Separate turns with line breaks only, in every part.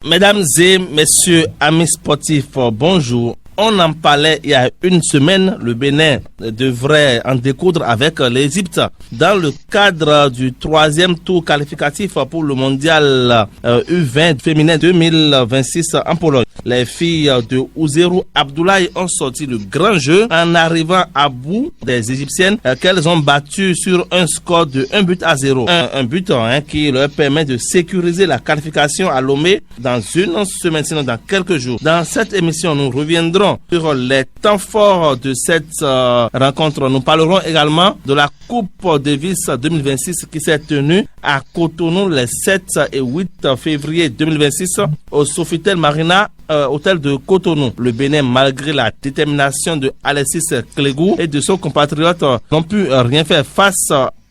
Mesdames et messieurs, amis sportifs, bonjour. On en parlait il y a une semaine, le Bénin devrait en découdre avec l'Égypte dans le cadre du troisième tour qualificatif pour le mondial U20 féminin 2026 en Pologne. Les filles de Ouzérou Abdoulaye ont sorti le grand jeu en arrivant à bout des Égyptiennes qu'elles ont battues sur un score de 1-0. Un but qui leur permet de sécuriser la qualification à Lomé dans une semaine, sinon dans quelques jours. Dans cette émission, nous reviendrons sur les temps forts de cette rencontre. Nous parlerons également de la Coupe Davis 2026 qui s'est tenue à Cotonou les 7 et 8 février 2026 au Sofitel Marina hôtel de Cotonou. Le Bénin, malgré la détermination de Alexis Clégou et de son compatriote, n'ont pu rien faire face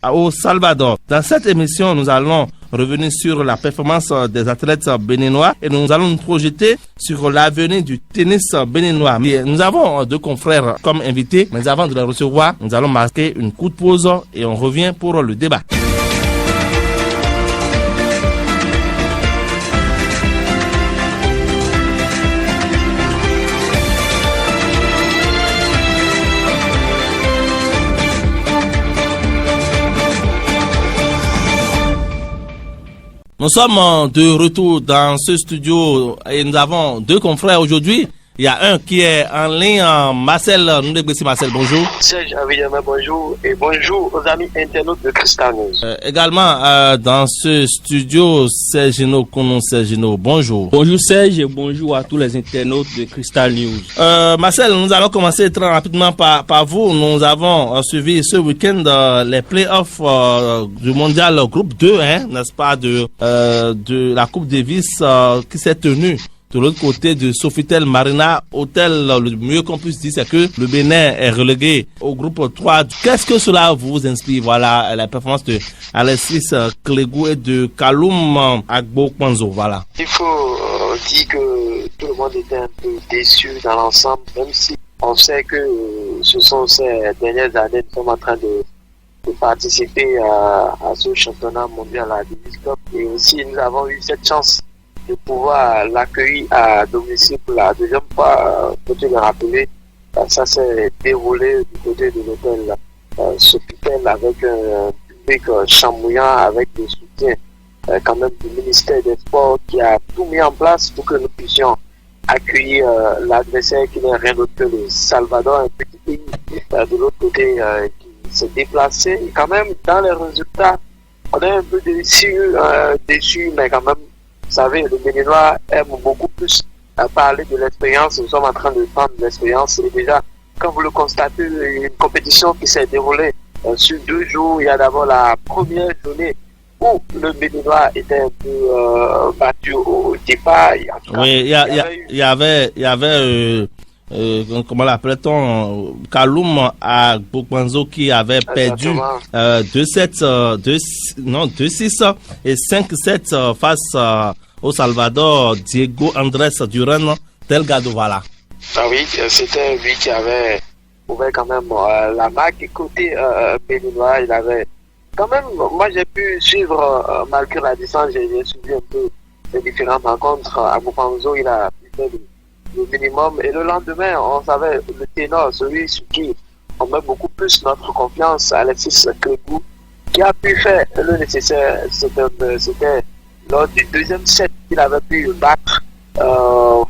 au Salvador. Dans cette émission, nous allons revenir sur la performance des athlètes béninois et nous allons nous projeter sur l'avenir du tennis béninois. Nous avons deux confrères comme invités, mais avant de les recevoir, nous allons marquer une courte pause et on revient pour le débat. Nous sommes de retour dans ce studio et nous avons deux confrères aujourd'hui. Il y a un qui est en ligne, Marcel Ndebessi. Marcel, bonjour.
Serge Avidemé, bonjour. Et bonjour aux amis internautes de Crystal News.
Également dans ce studio, Serge Kounou. Serge, bonjour.
Bonjour Serge et bonjour à tous les internautes de Crystal News.
Marcel, nous allons commencer très rapidement par vous. Nous avons suivi ce week-end les playoffs du mondial groupe 2, n'est-ce pas, de la Coupe Davis qui s'est tenue de l'autre côté de Sofitel Marina hôtel. Le mieux qu'on puisse dire, c'est que le Bénin est relégué au groupe 3. Qu'est-ce que cela vous inspire? Voilà la performance de Alexis Clégou et de Kaloum Agbo-Kwanzo. Voilà.
Il faut dire que tout le monde était un peu déçu dans l'ensemble, même si on sait que ce sont ces dernières années nous sommes en train de participer à ce championnat mondial à Davis Cup. Et aussi, nous avons eu cette chance de pouvoir l'accueillir à domicile pour la deuxième fois. Faut-il le rappeler, ça s'est déroulé du côté de l'hôtel Sofitel avec un public chamouillant, avec des soutiens quand même du ministère des Sports qui a tout mis en place pour que nous puissions accueillir l'adversaire qui n'est rien d'autre que le Salvador, un petit pays de l'autre côté qui s'est déplacé. Et quand même, dans les résultats, on est un peu déçu, mais quand même, vous savez, le Béninois aime beaucoup plus parler de l'expérience. Nous sommes en train de prendre l'expérience. Et déjà, quand vous le constatez, une compétition qui s'est déroulée sur 2 jours. Il y a d'abord la première journée où le Béninois était un peu battu au départ.
Oui, il y avait comment l'appelle-t-on, Kaloum Agbo-Kwanzo qui avait perdu 2-7, 2-6 et 5-7 face au Salvador, Diego Andrés Duran Delgado. Voilà.
Ah oui, c'était lui qui avait ouvert quand même la marque. Côté béninois, il avait quand même, moi j'ai pu suivre malgré la distance, j'ai suivi un peu les différentes rencontres. Agbo-Kwanzo, il a fait le minimum, et le lendemain on savait le ténor, celui sur qui on met beaucoup plus notre confiance, Alexis Clégou, qui a pu faire le nécessaire. C'était lors du deuxième set qu'il avait pu battre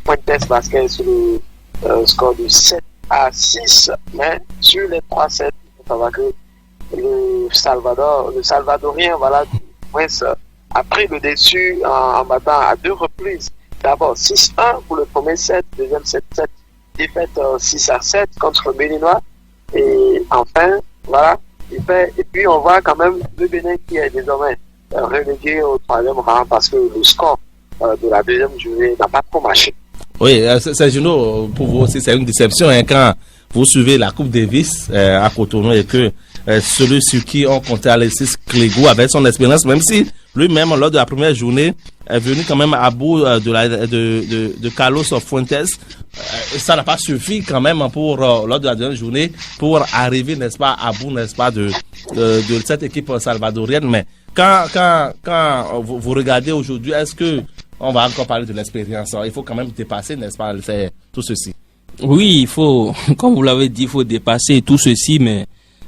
Fuentes Vasquez sur le score de 7-6, mais sur les 3 sets, il faut savoir que le Salvadorien, voilà, a pris le dessus en battant à 2 reprises. D'abord 6-1 pour le premier set, deuxième set, défaite 6-7 contre le Béninois. Et enfin, voilà, et puis on voit quand même le Bénin qui est désormais relégué au 3e rang parce que le score de la deuxième journée n'a pas trop marché.
Oui, c'est Juno, pour vous aussi, c'est une déception quand vous suivez la Coupe Davis à Cotonou et que celui sur qui on comptait Alexis Clégou avec son expérience, même si lui-même lors de la première journée est venu quand même à bout de Carlos Fuentes, ça n'a pas suffi quand même pour lors de la deuxième journée pour arriver, n'est-ce pas, à bout, n'est-ce pas, de cette équipe salvadorienne. Mais quand vous regardez aujourd'hui, est-ce que on va encore parler de l'expérience. Il faut quand même dépasser, n'est-ce pas, tout ceci.
Oui, il faut, comme vous l'avez dit, il faut dépasser tout ceci, mais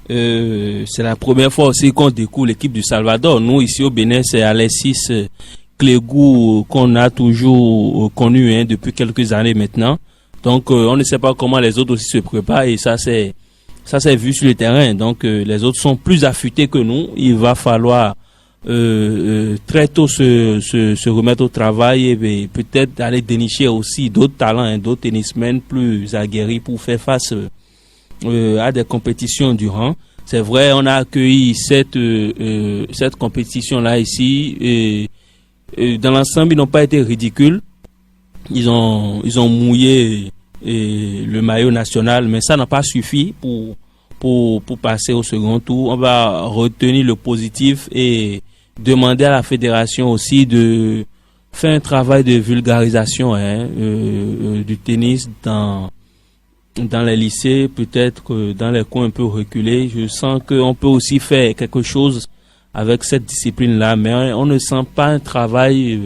c'est la première fois aussi qu'on découvre l'équipe du Salvador. Nous, ici au Bénin, c'est Alexis Clégou qu'on a toujours connu depuis quelques années maintenant. Donc, on ne sait pas comment les autres aussi se préparent et ça c'est vu sur le terrain. Donc, les autres sont plus affûtés que nous. Il va falloir très tôt se remettre au travail et peut-être aller dénicher aussi d'autres talents, d'autres tennismen plus aguerris pour faire face à des compétitions durant. C'est vrai, on a accueilli cette compétition-là ici et dans l'ensemble, ils n'ont pas été ridicules. Ils ont mouillé le maillot national, mais ça n'a pas suffi pour passer au second tour. On va retenir le positif et demander à la fédération aussi de faire un travail de vulgarisation du tennis dans les lycées, peut-être dans les coins un peu reculés. Je sens qu'on peut aussi faire quelque chose avec cette discipline-là, mais on ne sent pas un travail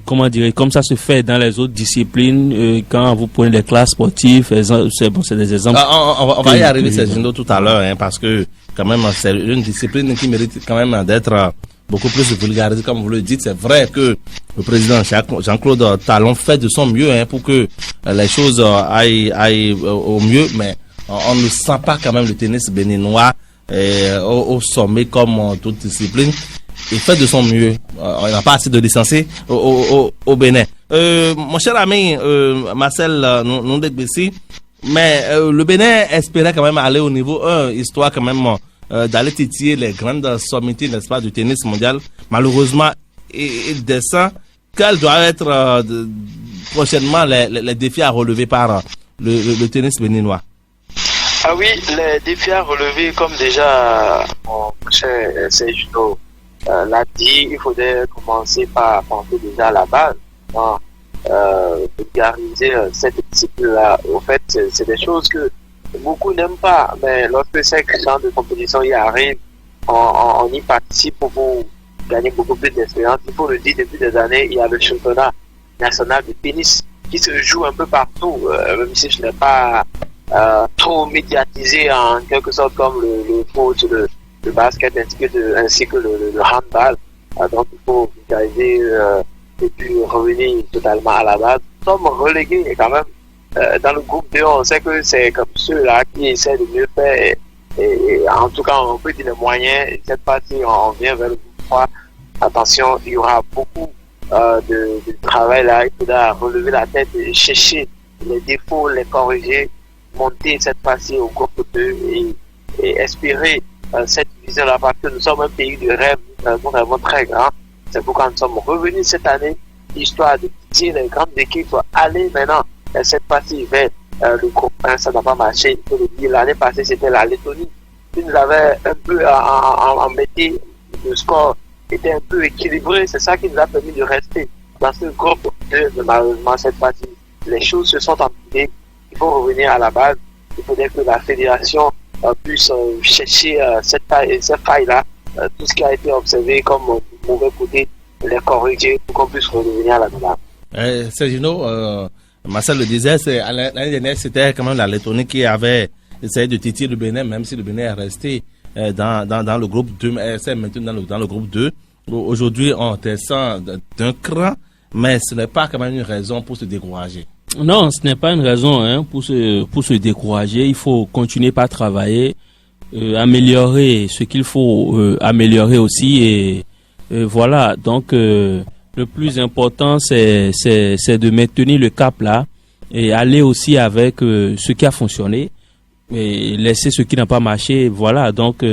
comment dire, comme ça se fait dans les autres disciplines. Quand vous prenez des classes sportives, c'est des exemples.
On va y arriver, Sergino, tout à l'heure, parce que quand même c'est une discipline qui mérite quand même d'être beaucoup plus vulgarisée, comme vous le dites. C'est vrai que le président Jean-Claude Talon fait de son mieux pour que les choses aillent au mieux, mais on ne sent pas quand même le tennis béninois au sommet comme toute discipline. Il fait de son mieux. On n'a pas assez de licenciés au Bénin. Mon cher ami Marcel Nondegbessi, mais le Bénin espérait quand même aller au niveau 1, histoire quand même d'aller titiller les grandes sommités, n'est-ce pas, du tennis mondial. Malheureusement, il descend. Quels doivent être prochainement les défis à relever par le tennis béninois?
Ah oui, les défis à relever, comme déjà mon cher Sergino l'a dit, il faudrait commencer par penser déjà à la base, vulgariser cette discipline-là. En fait, c'est des choses que beaucoup n'aiment pas, mais lorsque ces gens de compétition y arrivent, on y participe pour gagner beaucoup plus d'expérience. Il faut le dire, depuis des années, il y a le championnat national de tennis qui se joue un peu partout, même si je n'ai pas trop médiatisé en quelque sorte comme le foot, le basket ainsi que le handball. Donc il faut vulgariser et puis revenir totalement à la base. Nous sommes relégués quand même. Dans le groupe 2, on sait que c'est comme ceux-là qui essaient de mieux faire et en tout cas on peut dire les moyens. Et cette partie, on vient vers le groupe 3. Attention, il y aura beaucoup de travail là. Il faudra relever la tête et chercher les défauts, les corriger, monter cette partie au groupe 2 et espérer cette vision-là, parce que nous sommes un pays de rêve, nous rêvons très grand. C'est pourquoi nous sommes revenus cette année, histoire de tirer les grandes équipes pour aller maintenant cette partie vers le groupe 1. Ça n'a pas marché, il faut le dire. L'année passée, c'était la Lettonie qui nous avait un peu embêté. Le score était un peu équilibré, c'est ça qui nous a permis de rester dans ce groupe 2. Mais malheureusement, cette partie, les choses se sont empilées. Il faut revenir à la base. Il faudrait que la fédération puisse chercher cette faille-là, tout ce qui a été observé comme mauvais côté, les corriger pour qu'on puisse revenir à la normale.
Sergino, Marcel le disait, l'année dernière, c'était quand même la Lettonie qui avait essayé de titiller le Bénin, même si le Bénin est resté dans le groupe 2, mais c'est maintenant dans le groupe 2. Aujourd'hui, on descend d'un cran, mais ce n'est pas quand même une raison pour se décourager.
Non, ce n'est pas une raison pour se décourager. Il faut continuer par travailler, améliorer ce qu'il faut améliorer aussi. Et voilà, donc le plus important, c'est de maintenir le cap là et aller aussi avec ce qui a fonctionné et laisser ce qui n'a pas marché. Voilà, donc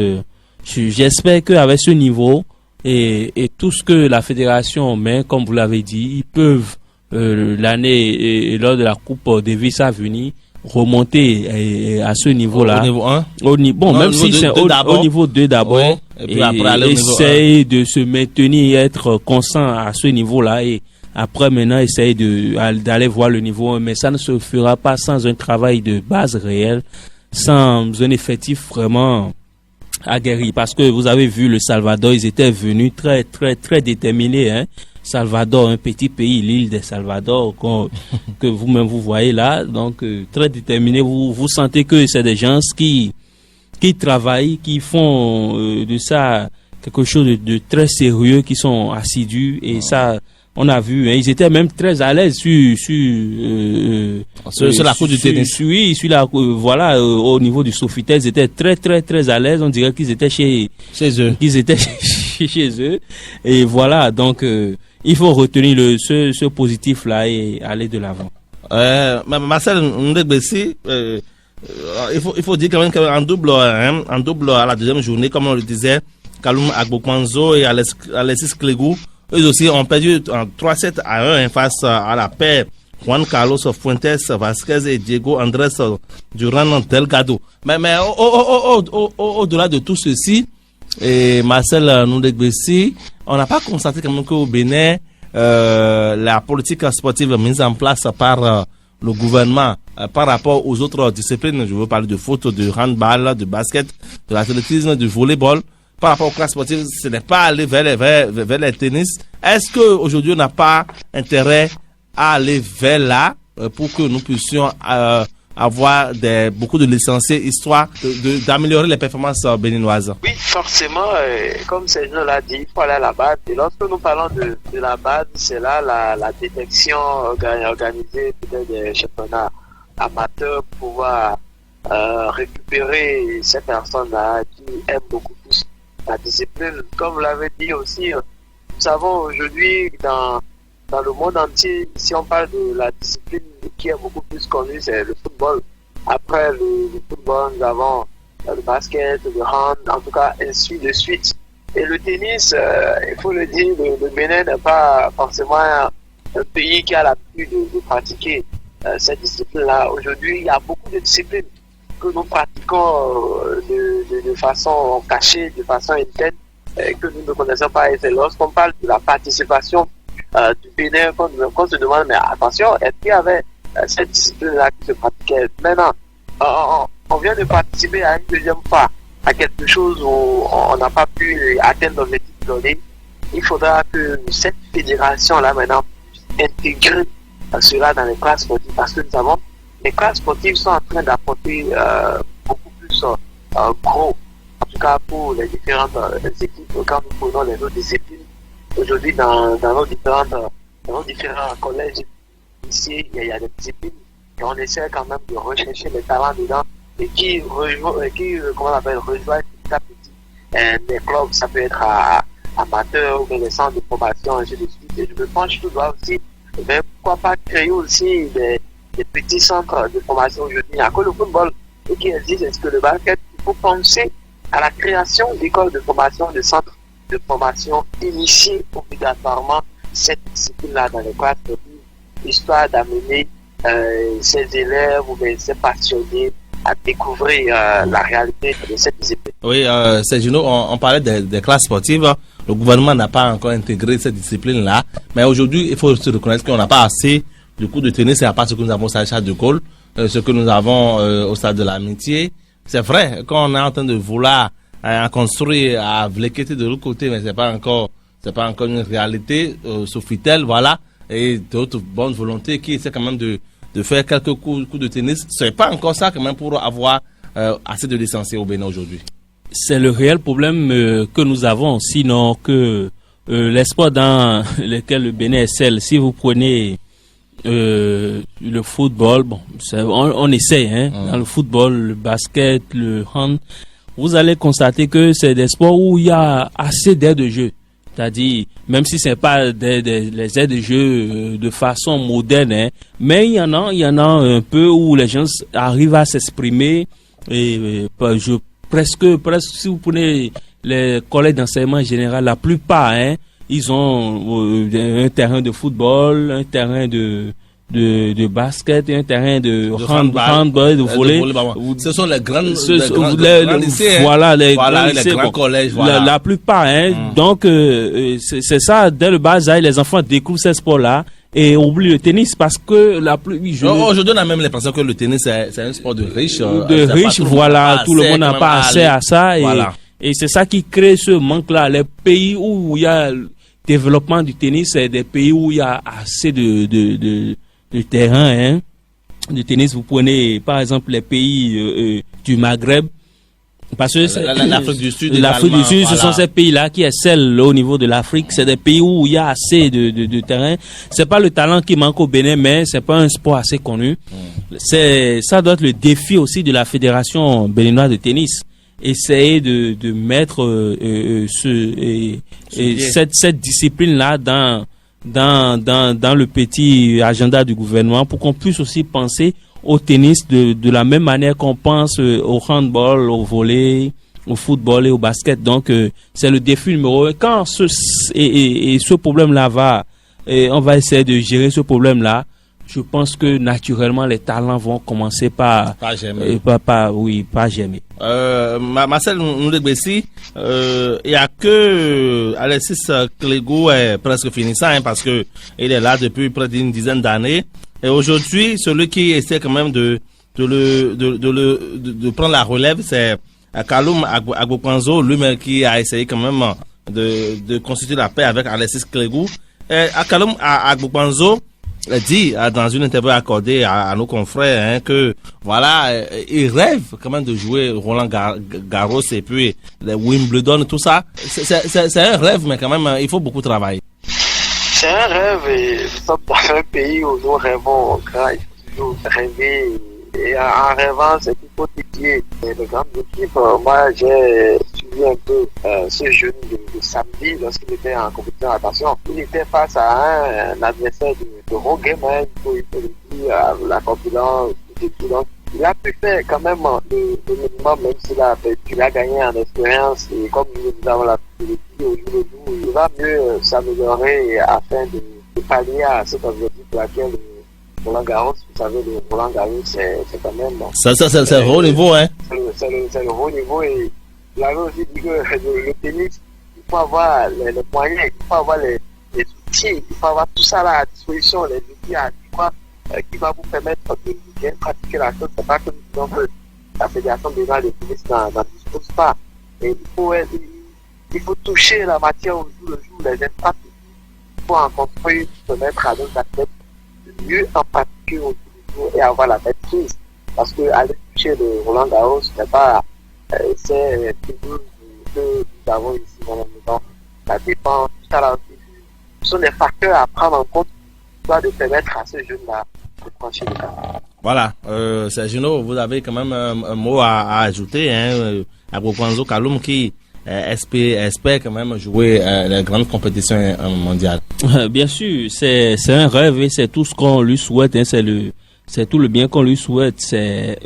j'espère qu'avec ce niveau et tout ce que la fédération met, comme vous l'avez dit, ils peuvent l'année lors de la Coupe Davis à venir remonter à ce niveau-là.
Au niveau 1
même si c'est au niveau 2 d'abord, ouais,
et puis après aller
essayer de se maintenir, être constant à ce niveau-là et après maintenant essayer d'aller voir le niveau 1, mais ça ne se fera pas sans un travail de base réel, sans un effectif vraiment aguerri, parce que vous avez vu le Salvador, ils étaient venus très très très déterminés Salvador, un petit pays, l'île de Salvador, que vous-même vous voyez là. Donc, très déterminé. Vous sentez que c'est des gens qui travaillent, qui font de ça quelque chose de très sérieux, qui sont assidus. Et ça, on a vu, hein, ils étaient même très à l'aise sur
la cour du tennis.
Oui, voilà, au niveau du Sofitel, ils étaient très, très, très à l'aise. On dirait qu'ils étaient chez
eux.
Qu'ils étaient chez eux. Et voilà, donc, il faut retenir ce positif-là et aller de l'avant.
Marcel Ndebesi, il faut dire quand même qu'en double à la deuxième journée, comme on le disait, Kaloum Agbokwanzo et Alexis Clegou, eux aussi ont perdu en 3-7 à 1 face à la paire Juan Carlos Fuentes Vasquez et Diego Andrés Duran Delgado. Mais au-delà de tout ceci, et Marcel Ndebesi, on n'a pas constaté quand même qu'au Bénin, la politique sportive mise en place par le gouvernement par rapport aux autres disciplines, je veux parler de foot, de handball, de basket, de l'athlétisme, du volleyball, par rapport aux classes sportives, ce n'est pas aller vers les tennis. Est-ce qu'aujourd'hui on n'a pas intérêt à aller vers là pour que nous puissions avoir beaucoup de licenciés, histoire d'améliorer les performances béninoises?
Oui, forcément, comme Sergio l'a dit, il faut aller à la base. Et lorsque nous parlons de la base, c'est là la détection organisée des championnats amateurs pour pouvoir récupérer ces personnes-là qui aiment beaucoup plus la discipline. Comme vous l'avez dit aussi, nous savons aujourd'hui dans le monde entier, si on parle de la discipline qui est beaucoup plus connue, c'est le football. Après le football, nous avons le basket, le hand, en tout cas, ainsi de suite. Et le tennis, il faut le dire, le Bénin n'est pas forcément un pays qui a l'habitude de pratiquer cette discipline-là. Aujourd'hui, il y a beaucoup de disciplines que nous pratiquons de façon cachée, de façon interne, que nous ne connaissons pas. Et c'est lorsqu'on parle de la participation du Bénin qu'on se demande, mais attention, est-ce qu'il y avait cette discipline-là qui se pratiquait? Maintenant, on vient de participer à une deuxième fois à quelque chose où on n'a pas pu atteindre l'objectif donné. Il faudra que cette fédération-là maintenant puisse intégrer cela dans les classes sportives, parce que nous savons les classes sportives sont en train d'apporter beaucoup plus gros, en tout cas pour les différentes équipes. Quand nous prenons les autres disciplines, aujourd'hui dans nos différents collèges, ici, il y a des disciplines et on essaie quand même de rechercher les talents dedans et qui rejoignent petit à petit des clubs. Ça peut être amateur ou des centres de formation, ainsi de suite. Et je me penche tout droit aussi, mais pourquoi pas créer aussi des petits centres de formation aujourd'hui. Il n'y a que le football qui existe, est-ce que le basket, il faut penser à la création d'écoles de formation, de centres de formation, initier obligatoirement cette discipline-là dans les classes sportives, histoire d'amener ces élèves ou ces passionnés à découvrir la réalité de cette discipline.
Oui, Sergino, on parlait des classes sportives. Le gouvernement n'a pas encore intégré cette discipline-là, mais aujourd'hui, il faut se reconnaître qu'on n'a pas assez de cours de tennis, c'est à part ce que nous avons au stade Charles de Gaulle, ce que nous avons au stade de l'Amitié. C'est vrai, quand on est en train de vouloir construire à Vlekété de l'autre côté, mais c'est pas encore une réalité, Sofitel, voilà, et d'autres bonnes volontés qui essaient quand même de faire quelques cours de tennis. C'est pas encore ça quand même pour avoir assez de licenciés au Bénin aujourd'hui.
C'est le réel problème que nous avons, sinon que les sports dans lesquels le Bénin excelle, si vous prenez le football, bon, on essaie, hein, dans le football, le basket, le hand, vous allez constater que c'est des sports où il y a assez d'aires de jeu. C'est-à-dire, même si c'est pas les aires de jeu de façon moderne, hein, mais il y en a un peu où les gens arrivent à s'exprimer et presque, si vous prenez les collèges d'enseignement général, la plupart, hein, ils ont un terrain de football, un terrain de basket et un terrain de handball, de volley.
Ce sont les grands lycées.
Voilà, les
lycées, grands collèges. Voilà.
La plupart, hein. Donc, c'est ça, dès le bas âge, les enfants découvrent ces sports-là et oublient le tennis parce que
aujourd'hui, on a même l'impression que le tennis, c'est un sport de riches.
Voilà. Tout le monde n'a pas accès à ça. Et c'est ça qui crée ce manque-là. Les pays où il y a développement du tennis, c'est des pays où il y a assez de terrain, hein, de tennis. Vous prenez, par exemple, les pays du Maghreb. Parce que
l'Afrique du Sud,
ce sont ces pays-là qui excellent au niveau de l'Afrique. C'est des pays où il y a assez de terrain. C'est pas le talent qui manque au Bénin, mais c'est pas un sport assez connu. Ça doit être le défi aussi de la fédération béninoise de tennis. Essayer de mettre cette discipline-là dans le petit agenda du gouvernement pour qu'on puisse aussi penser au tennis de la même manière qu'on pense au handball, au volley, au football et au basket. Donc c'est le défi numéro 1. Quand ce problème-là on va essayer de gérer ce problème-là, je pense que naturellement les talents vont commencer par germer. Pas germer.
Marcel Ndoubessi, il y a que Alexis Clégou est presque finissant, hein, parce que il est là depuis près d'une dizaine d'années. Et aujourd'hui, celui qui essaie quand même de prendre la relève, c'est Kaloum Agbopanzo, lui-même qui a essayé quand même de constituer la paix avec Alexis Clégou. Kaloum Agbopanzo dit dans une interview accordée à nos confrères, hein, que voilà, il rêve quand même de jouer Roland Garros et puis les Wimbledon, tout ça. C'est un rêve, mais quand même il faut beaucoup travailler.
C'est un rêve et nous sommes dans un pays où nous rêvons grand. Il faut toujours rêver et en rêvant, c'est qu'il faut étudier les grandes équipes. Moi, j'ai suivi un peu ce jeune de samedi lorsqu'il était en compétition. Attention, il était face à un adversaire de haut game, hein, il faut le dire, la corpulence, donc il a pu faire quand même le minimum, même s'il a gagné en expérience et comme nous avons la possibilité au jour le jour, il va mieux s'améliorer afin de pallier à cet objectif pour lequel Roland Garros, vous savez, le Roland Garros, c'est quand même...
Ça c'est le haut niveau, hein.
C'est le haut niveau et vous avez aussi dit que le tennis, il faut avoir les moyens, il faut avoir les outils, il faut avoir tout ça là à disposition, les outils adéquats qui va vous permettre de bien pratiquer la chose. C'est pas que nous disons que la Fédération béninoise de tennis n'en dispose pas. Et il faut toucher la matière au jour le jour, les infrastructures. Il faut en construire, se mettre à nos athlètes de mieux en pratiquer au jour le jour et avoir la maîtrise. Parce que aller toucher le Roland Garros, c'est pas, c'est toujours que nous avons ici dans la maison. Ça dépend, tout ça là aussi. Ce sont des facteurs à prendre en compte, soit de permettre à ces jeunes-là de franchir le cap.
Voilà, Sergino, vous avez quand même un mot à ajouter, hein, à Agbopanzo Kaloum qui espère quand même jouer les grandes compétitions mondiales.
Bien sûr, c'est un rêve et c'est tout ce qu'on lui souhaite, hein, c'est tout le bien qu'on lui souhaite, c'est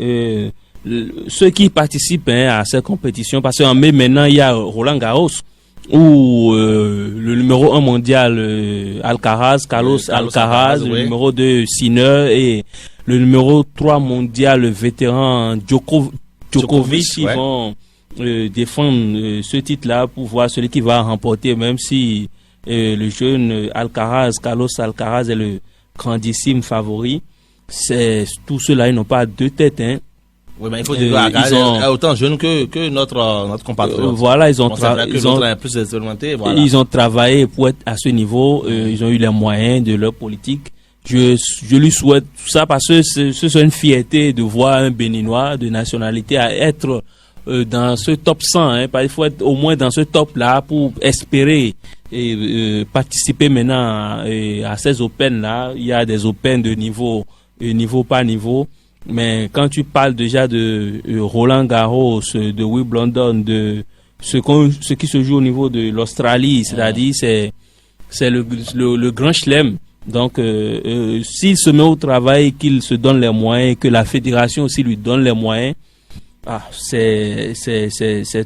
ceux qui participent, hein, à ces compétitions, parce qu'en mai maintenant il y a Roland Garros où le numéro 1 mondial Carlos Alcaraz, le numéro 2 Sinner et le numéro 3 mondial le vétéran Djokovic, ils vont défendre ce titre-là pour voir celui qui va remporter, même si le jeune Carlos Alcaraz est le grandissime favori. C'est tout cela, ils n'ont pas deux têtes, hein.
Oui, mais il faut dire autant jeune que notre compatriote.
Voilà, ils ont
plus expérimenté, voilà.
Ils ont travaillé pour être à ce niveau, ils ont eu les moyens de leur politique. Je lui souhaite tout ça parce que c'est une fierté de voir un Béninois de nationalité à être dans ce top 100, hein. Il faut être au moins dans ce top là pour espérer participer maintenant à ces Open là. Il y a des Open de niveau par niveau. Mais quand tu parles déjà de Roland Garros, de Wimbledon, de ce qui se joue au niveau de l'Australie, c'est-à-dire c'est le grand chelem. Donc s'il se met au travail, qu'il se donne les moyens, que la fédération aussi lui donne les moyens, c'est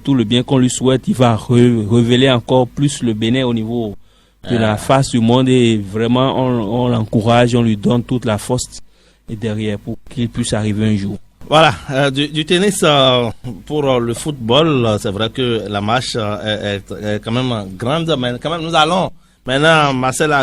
tout le bien qu'on lui souhaite. Il va révéler encore plus le Bénin au niveau de la face du monde et vraiment on l'encourage, on lui donne toute la force et derrière pour qu'il puisse arriver un jour.
Voilà, du tennis pour le football, c'est vrai que la marche est quand même grande, mais quand même nous allons maintenant Marcel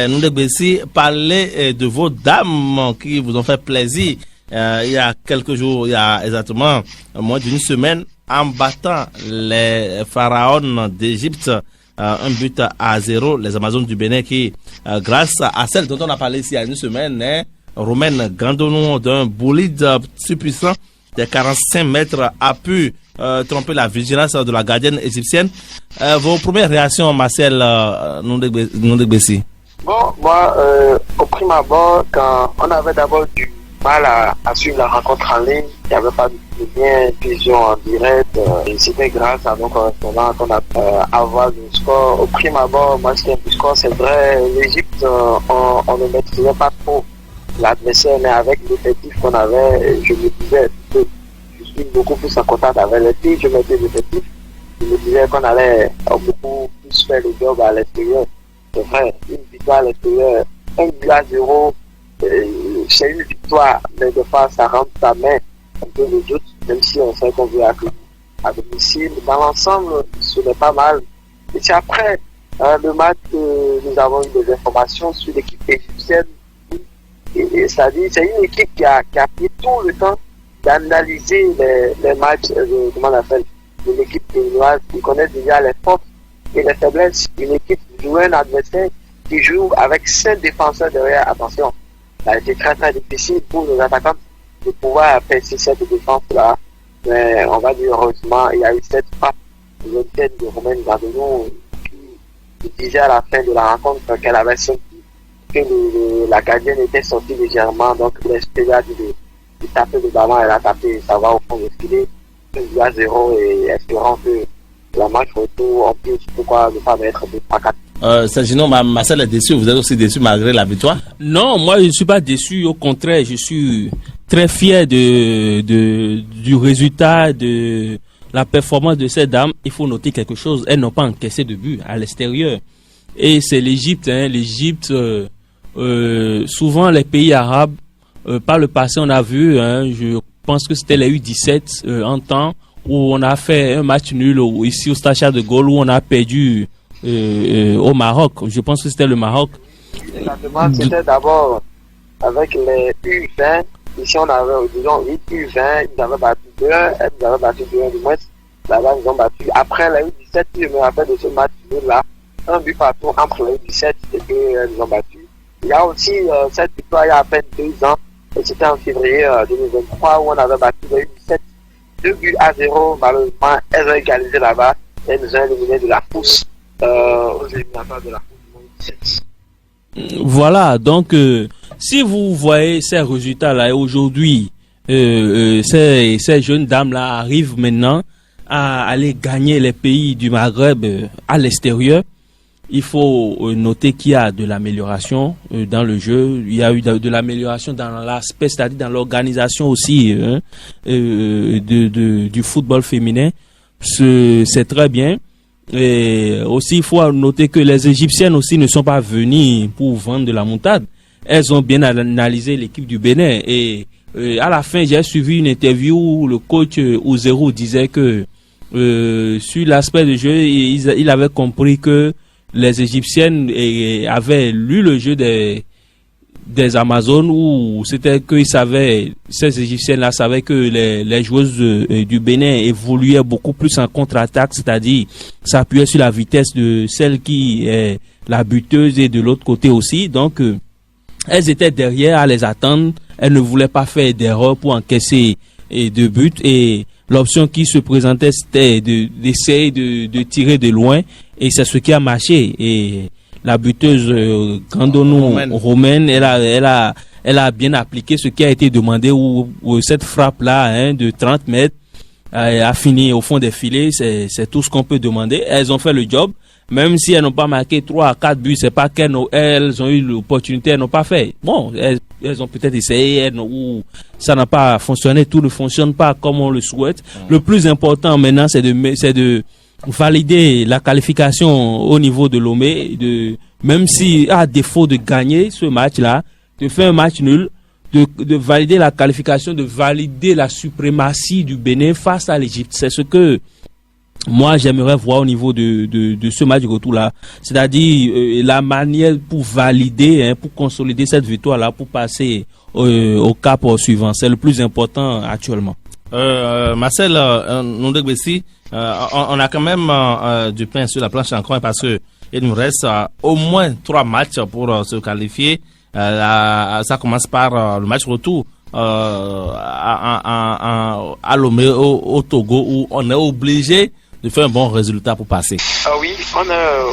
Ndoubessi parler de vos dames qui vous ont fait plaisir il y a quelques jours, il y a exactement moins d'une semaine, en battant les pharaons d'Égypte, un but à 0, les Amazones du Bénin qui, grâce à celle dont on a parlé ici il y a une semaine, Romaine Gandonou, d'un bolide surpuissant de 45 mètres, a pu tromper la vigilance de la gardienne égyptienne. Vos premières réactions, Marcel Nondegbessi?
Bon, moi, au prime abord, quand on avait d'abord du mal à suivre la rencontre en ligne, il n'y avait pas de bien vision en direct, et c'était grâce à nos correspondants qu'on a avoir le score. Au prime abord, moi, c'était du score, c'est vrai, l'Égypte, on ne maîtrisait pas trop l'adversaire, mais avec l'effectif qu'on avait, je me disais que je suis beaucoup plus en contact avec les filles, je mettais l'effectif, je me disais qu'on allait beaucoup plus faire le job à l'extérieur. C'est vrai, une victoire à l'extérieur, 1-0, c'est une victoire, mais de fois ça rentre ta main un peu le doute, même si on sait qu'on veut à domicile. Dans l'ensemble, ce n'est pas mal. Et c'est après le match que nous avons eu des informations sur l'équipe égyptienne. Et ça dit, c'est une équipe qui a pris tout le temps d'analyser les matchs, comment on appelle, de l'équipe béninoise. Ils connaissent déjà les forces et les faiblesses. Une équipe joue un adversaire qui joue avec 5 défenseurs derrière. Attention, ça a été très très difficile pour nos attaquants de pouvoir percer cette défense-là. Mais on va dire heureusement, il y a eu cette frappe de tête de Romaine Gandonou qui disait à la fin de la rencontre qu'elle avait senti que la gardienne était sortie légèrement, donc il a essayé de taper le ballon, elle a tapé, ça va au fond du filet, 1-0 et espérant que la match retour, on peut pourquoi ne pas mettre de 3-4.
Sinon, Marcel est déçu, vous êtes aussi déçu malgré la victoire?
Non, moi je ne suis pas déçu, au contraire, je suis très fier du résultat, de la performance de ces dames. Il faut noter quelque chose, elles n'ont pas encaissé de but à l'extérieur. Et c'est l'Égypte, l'Égypte, souvent les pays arabes, par le passé on a vu, je pense que c'était les U17 en temps, où on a fait un match nul ici au Stade Charles de Gaulle, où on a perdu au Maroc. Je pense que c'était le Maroc.
Exactement, c'était d'abord avec les U20. Ici, on avait, disons, 8 U20, ils avaient battu 2, elles avaient battu 2 du moins. Là-bas, ils ont battu. Après la U17, je me rappelle de ce match-là, un but partout entre la U17 et qu'ils ont battu. Il y a aussi cette victoire il y a à peine 2 ans, c'était en février 2023, où on avait battu la U17 2-0. Malheureusement, elles ont égalisé là-bas et nous ont éliminé de la course aux éliminatoires de la course du U17.
Voilà, donc si vous voyez ces résultats-là et aujourd'hui, ces jeunes dames-là arrivent maintenant à aller gagner les pays du Maghreb à l'extérieur, il faut noter qu'il y a de l'amélioration dans le jeu, il y a eu de l'amélioration dans l'aspect, c'est-à-dire dans l'organisation aussi du football féminin. C'est très bien. Et aussi, il faut noter que les Égyptiennes aussi ne sont pas venues pour vendre de la moutade. Elles ont bien analysé l'équipe du Bénin. Et à la fin, j'ai suivi une interview où le coach Ouzerou disait que sur l'aspect du jeu, il avait compris que les Égyptiennes avaient lu le jeu des Amazones, où c'était qu'ils savaient, ces Égyptiennes-là savaient que les joueuses du Bénin évoluaient beaucoup plus en contre-attaque, c'est-à-dire s'appuyaient sur la vitesse de celle qui est la buteuse et de l'autre côté aussi. Donc, elles étaient derrière à les attendre. Elles ne voulaient pas faire d'erreur pour encaisser de buts. Et l'option qui se présentait, c'était d'essayer de tirer de loin. Et c'est ce qui a marché. Et la buteuse Gandonou Romaine, elle a bien appliqué ce qui a été demandé, où cette frappe-là de 30 mètres a fini au fond des filets. C'est tout ce qu'on peut demander. Elles ont fait le job. Même si elles n'ont pas marqué 3 à 4 buts, c'est pas qu'elles ont eu l'opportunité, elles n'ont pas fait. Bon, elles ont peut-être essayé, ou ça n'a pas fonctionné, tout ne fonctionne pas comme on le souhaite. Le plus important maintenant, c'est de valider la qualification au niveau de Lomé, même si à défaut de gagner ce match-là, de faire un match nul, de valider la qualification, de valider la suprématie du Bénin face à l'Égypte. C'est ce que moi, j'aimerais voir au niveau de ce match retour-là, c'est-à-dire la manière pour valider, hein, pour consolider cette victoire-là, pour passer au cap suivant. C'est le plus important actuellement.
Marcel, on a quand même du pain sur la planche encore parce que il nous reste au moins 3 matchs pour se qualifier. Ça commence par le match retour à Lomé au Togo où on est obligé de faire un bon résultat pour passer.
Ah oui, on est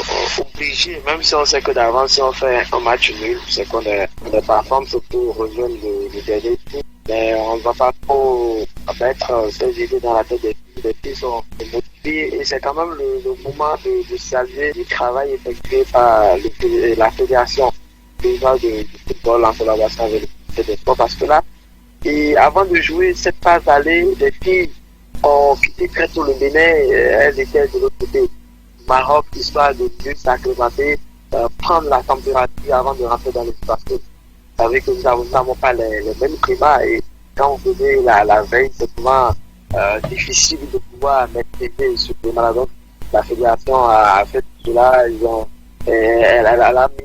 obligé, même si on sait que d'avance, si on fait un match nul, c'est qu'on est pas forme pour rejoindre le dernier tour. Mais on ne va pas trop mettre ces idées dans la tête des filles. Les filles sont motivées et c'est quand même le moment de saluer du travail effectué par la fédération du football en collaboration avec le sport. Parce que là, et avant de jouer cette phase d'aller, les filles ont quitté très tôt le Bénin, elles étaient de l'autre côté du Maroc, histoire de mieux s'acclimater, prendre la température avant de rentrer dans l'espace. Vous savez que nous n'avons pas les mêmes climats et quand on faisait la veille, c'est souvent difficile de pouvoir maîtriser ce climat. Donc, la fédération a fait cela, elle a mis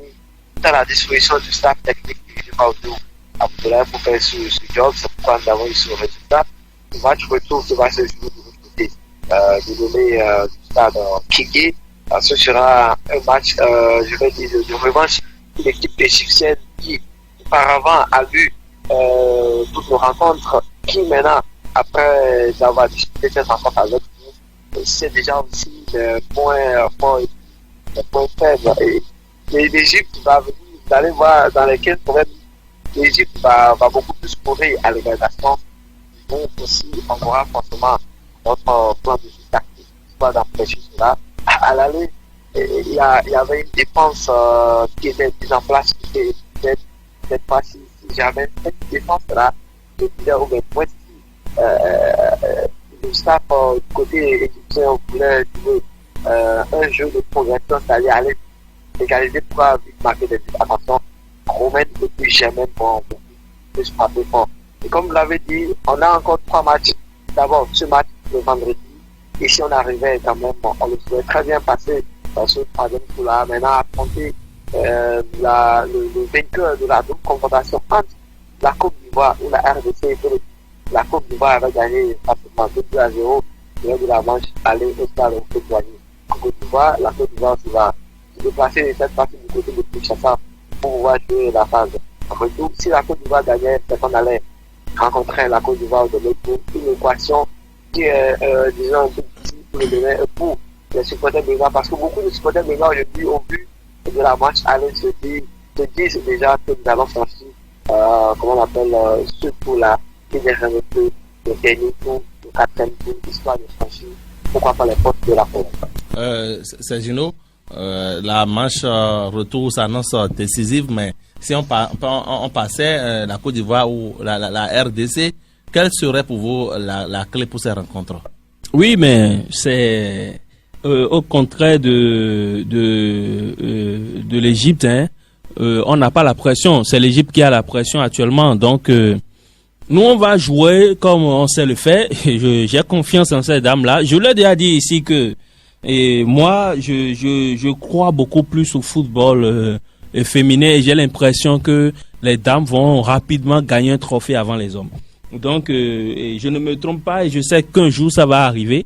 tout à la disposition du staff technique du Maodo Abdoulaye pour faire ce job. C'est pourquoi nous avons eu ce résultat. Le match retour qui va se jouer de l'autre côté, de donner du stade Kigé. Ce sera un match, je vais dire, de revanche. L'équipe égyptienne qui, auparavant, a vu toutes nos rencontres, qui maintenant, après avoir disputé cette rencontre avec nous, c'est déjà aussi le point fort, le point faible. Et l'Égypte va venir, vous allez voir dans les 15 problèmes, l'Égypte va beaucoup plus courir à l'égalisation. Nous aussi, on aura forcément notre plan de jeu tactique, soit d'empêcher cela. À l'aller, il y avait une défense qui était mise en place, qui était cette fois-ci, si jamais cette défense-là, je disais au même point, le staff du côté égyptien voulait jouer un jeu de progression, c'est-à-dire aller égaliser pour marquer des buts. Attention, Romain ne peut plus jamais pour plus frapper fort. Et comme vous l'avez dit, on a encore 3 matchs. D'abord, ce match le vendredi. Et si on arrivait quand même, on le pourrait très bien passer dans ce troisième tour-là. Maintenant, affronter le vainqueur de la double confrontation entre la Côte d'Ivoire ou la RDC et la Côte d'Ivoire avait gagné pratiquement 2-0. Et de la manche aller au stade au Côte d'Ivoire. La Côte d'Ivoire va se déplacer cette partie du côté de Kinshasa pour pouvoir jouer la phase. Après tout, si la Côte d'Ivoire gagnait, c'est qu'on allait rencontrer la Côte d'Ivoire de l'autre côté. Une équation qui est, disons, un peu difficile pour le Bénin et pour les supporters béninois, parce que beaucoup de supporters béninois aujourd'hui, au but de la match, allaient se disent déjà que nous allons franchir, comment on appelle, ce tour-là, qui est derrière le dernier tour, le 4e tour, histoire de franchir, pourquoi pas les portes de la France.
Sergino, la manche retour s'annonce décisive, mais si on passait la Côte d'Ivoire ou la RDC, quelle serait pour vous la clé pour ces rencontres?
Oui, mais c'est au contraire de l'Égypte, hein, on n'a pas la pression. C'est l'Égypte qui a la pression actuellement. Donc, nous, on va jouer comme on sait le faire. J'ai confiance en ces dames-là. Je l'ai déjà dit ici que moi, je crois beaucoup plus au football féminin et j'ai l'impression que les dames vont rapidement gagner un trophée avant les hommes. Donc, je ne me trompe pas et je sais qu'un jour ça va arriver.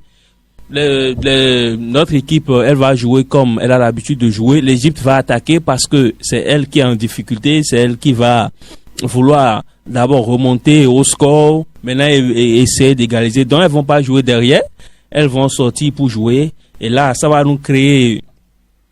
Notre équipe, elle va jouer comme elle a l'habitude de jouer. L'Égypte va attaquer parce que c'est elle qui est en difficulté, c'est elle qui va vouloir d'abord remonter au score, maintenant et essayer d'égaliser. Donc, elles vont pas jouer derrière, elles vont sortir pour jouer. Et là, ça va nous créer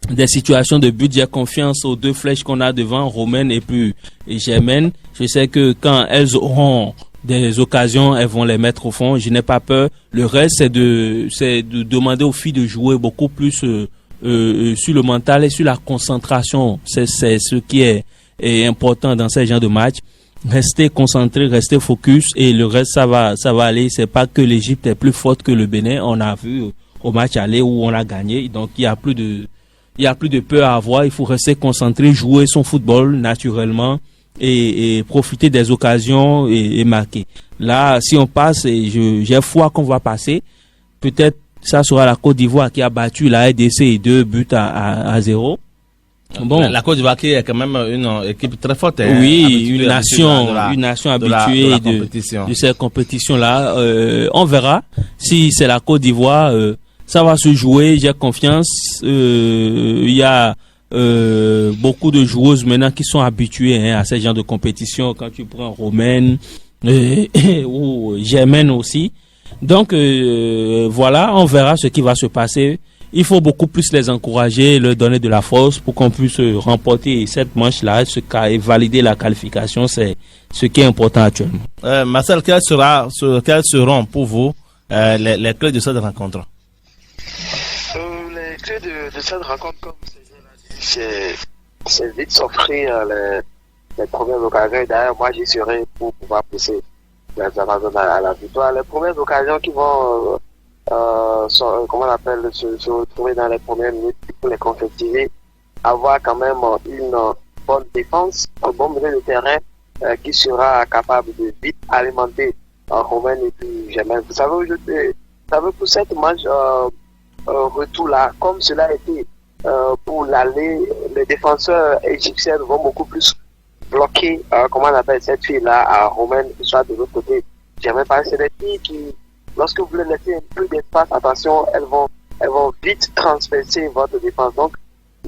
des situations de but. J'ai confiance aux 2 flèches qu'on a devant, Romaine et puis Germaine. Je sais que quand elles auront des occasions, elles vont les mettre au fond. Je n'ai pas peur. Le reste, c'est de demander aux filles de jouer beaucoup plus sur le mental et sur la concentration. C'est ce qui est important dans ces genres de matchs. Rester concentré, rester focus et le reste, ça va aller. C'est pas que l'Égypte est plus forte que le Bénin. On a vu au match aller où on a gagné. Donc, il y a plus de peur à avoir. Il faut rester concentré, jouer son football naturellement et profiter des occasions et marquer. Là, si on passe, et j'ai foi qu'on va passer. Peut-être ça sera la Côte d'Ivoire qui a battu la RDC 2-0.
Bon, la Côte d'Ivoire qui est quand même une équipe très forte.
Oui, une nation habituée de cette compétition-là. On verra si c'est la Côte d'Ivoire. Ça va se jouer, j'ai confiance. Il y a beaucoup de joueuses maintenant qui sont habituées à ce genre de compétition. Quand tu prends Romaine ou Germaine aussi. Donc voilà, on verra ce qui va se passer. Il faut beaucoup plus les encourager, leur donner de la force pour qu'on puisse remporter cette manche-là et valider la qualification. C'est ce qui est important actuellement.
Marcel, quelles seront pour vous les clés de cette rencontre?
Les clés de cette rencontre, comme c'est vite s'offrir les premières occasions. Et d'ailleurs, moi, j'y serai pour pouvoir pousser les Amazones à la victoire. Les premières occasions qui vont se retrouver dans les premières minutes pour les concrétiser, avoir quand même une bonne défense, un bon milieu de terrain qui sera capable de vite alimenter Romain et puis Germain. Vous savez, pour cette match retour là, comme cela a été pour l'aller, les défenseurs égyptiens vont beaucoup plus bloquer cette fille là à Romain qui soit de l'autre côté. Germain, parce que c'est des filles qui, lorsque vous voulez laisser un peu d'espace, attention, elles vont vite transpercer votre défense. Donc,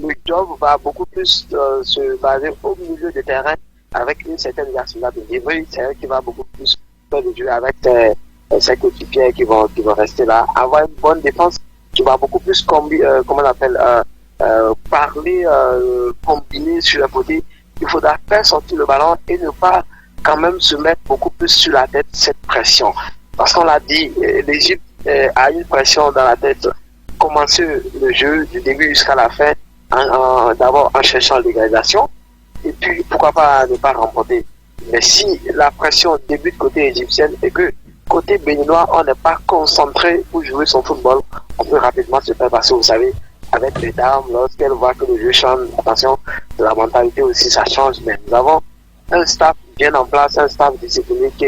le job va beaucoup plus se baser au milieu de terrain avec une certaine versatilité. C'est elle qui va beaucoup plus faire le jeu avec ses coéquipiers qui vont rester là. Avoir une bonne défense qui va beaucoup plus parler, combiner sur le côté. Il faudra faire sortir le ballon et ne pas quand même se mettre beaucoup plus sur la tête cette pression. Parce qu'on l'a dit, l'Égypte a une pression dans la tête. Commencer le jeu du début jusqu'à la fin, d'abord en cherchant l'égalisation, et puis pourquoi pas ne pas remporter. Mais si la pression débute côté égyptien et que côté béninois, on n'est pas concentré pour jouer son football, on peut rapidement se faire passer, vous savez, avec les dames, lorsqu'elles voient que le jeu change, attention, la mentalité aussi, ça change. Mais nous avons un staff bien en place, un staff discipliné qui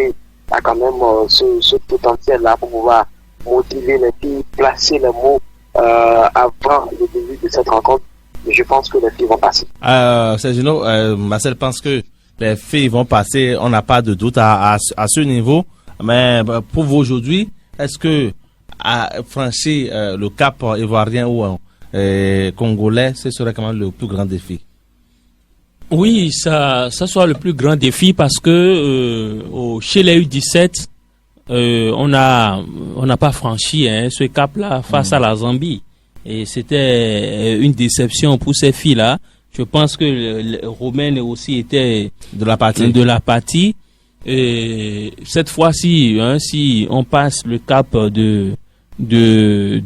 a quand même ce potentiel-là pour pouvoir motiver les filles, placer les mots avant le début de cette rencontre. Mais je pense que les filles vont passer.
Sergino, Marcel pense que les filles vont passer, on n'a pas de doute à ce niveau. Mais pour vous aujourd'hui, est-ce que franchir le cap ivoirien ou congolais, ce serait quand même le plus grand défi?
Oui, ça soit le plus grand défi parce que chez les U17, on n'a pas franchi ce cap-là face à la Zambie. Et c'était une déception pour ces filles-là. Je pense que le Romaine aussi était de la partie. Et cette fois-ci, si on passe le cap de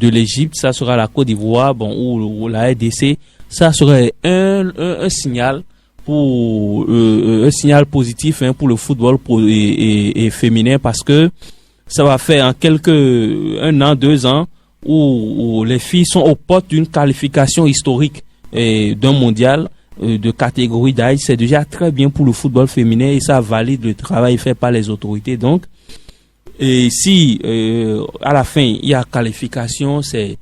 l'Égypte, ça sera la Côte d'Ivoire, ou la RDC, ça serait un signal pour un signal positif pour le football et féminin, parce que ça va faire en un an, 2 ans où les filles sont aux portes d'une qualification historique d'un mondial de catégorie d'âge. C'est déjà très bien pour le football féminin et ça valide le travail fait par les autorités. Donc, et si à la fin il y a qualification, c'est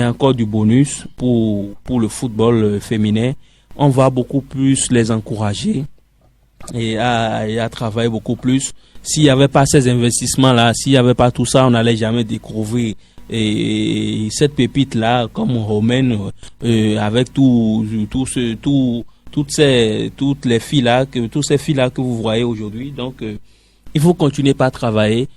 encore du bonus pour le football féminin. On va beaucoup plus les encourager et à travailler beaucoup plus. S'il n'y avait pas ces investissements-là, s'il n'y avait pas tout ça, on n'allait jamais découvrir cette pépite-là comme Romaine, avec toutes les filles-là, toutes ces filles-là que vous voyez aujourd'hui. Donc, il faut continuer par travailler.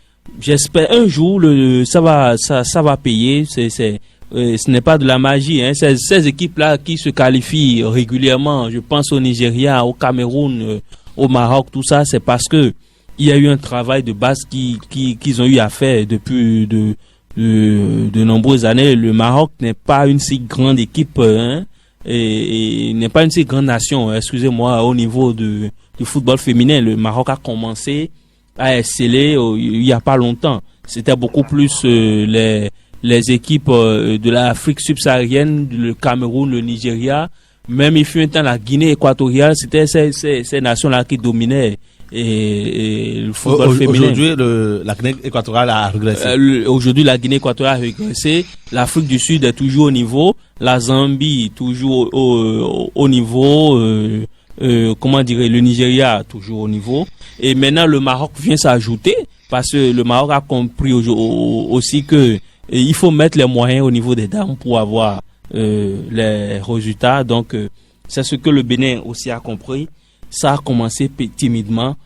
J'espère un jour ça va payer. Ce n'est pas de la magie. Ces équipes-là qui se qualifient régulièrement, je pense au Nigeria, au Cameroun, au Maroc, tout ça, c'est parce que il y a eu un travail de base qu'ils ont eu à faire depuis de nombreuses années. Le Maroc n'est pas une si grande équipe, et n'est pas une si grande nation, excusez-moi, au niveau du football féminin. Le Maroc a commencé à exceller il y a pas longtemps. C'était beaucoup plus les équipes de l'Afrique subsaharienne, le Cameroun, le Nigeria, même il fut un temps la Guinée équatoriale, c'était ces nations-là qui dominaient et le football féminin.
Aujourd'hui, la Guinée équatoriale a régressé.
Aujourd'hui, la Guinée équatoriale a régressé. L'Afrique du Sud est toujours au niveau. La Zambie toujours au niveau. Comment dire, le Nigeria toujours au niveau. Et maintenant, le Maroc vient s'ajouter parce que le Maroc a compris aussi que il faut mettre les moyens au niveau des dames pour avoir les résultats. Donc, c'est ce que le Bénin aussi a compris. Ça a commencé timidement.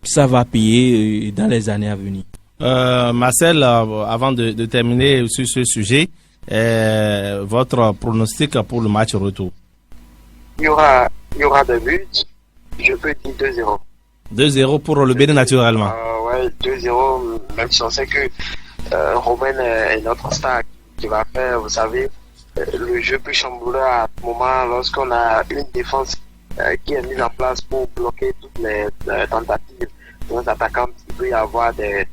Ça va payer dans les années à venir.
Marcel, avant de terminer sur ce sujet, votre pronostic pour le match retour?
Il y aura des buts. Je peux dire 2-0.
2-0 pour le Bénin naturellement.
Ouais, 2-0, même si on sait que Romain est notre star qui va faire, vous savez, le jeu peut chambouler à tout moment lorsqu'on a une défense qui est mise en place pour bloquer toutes les tentatives de nos attaquants. Il peut y avoir des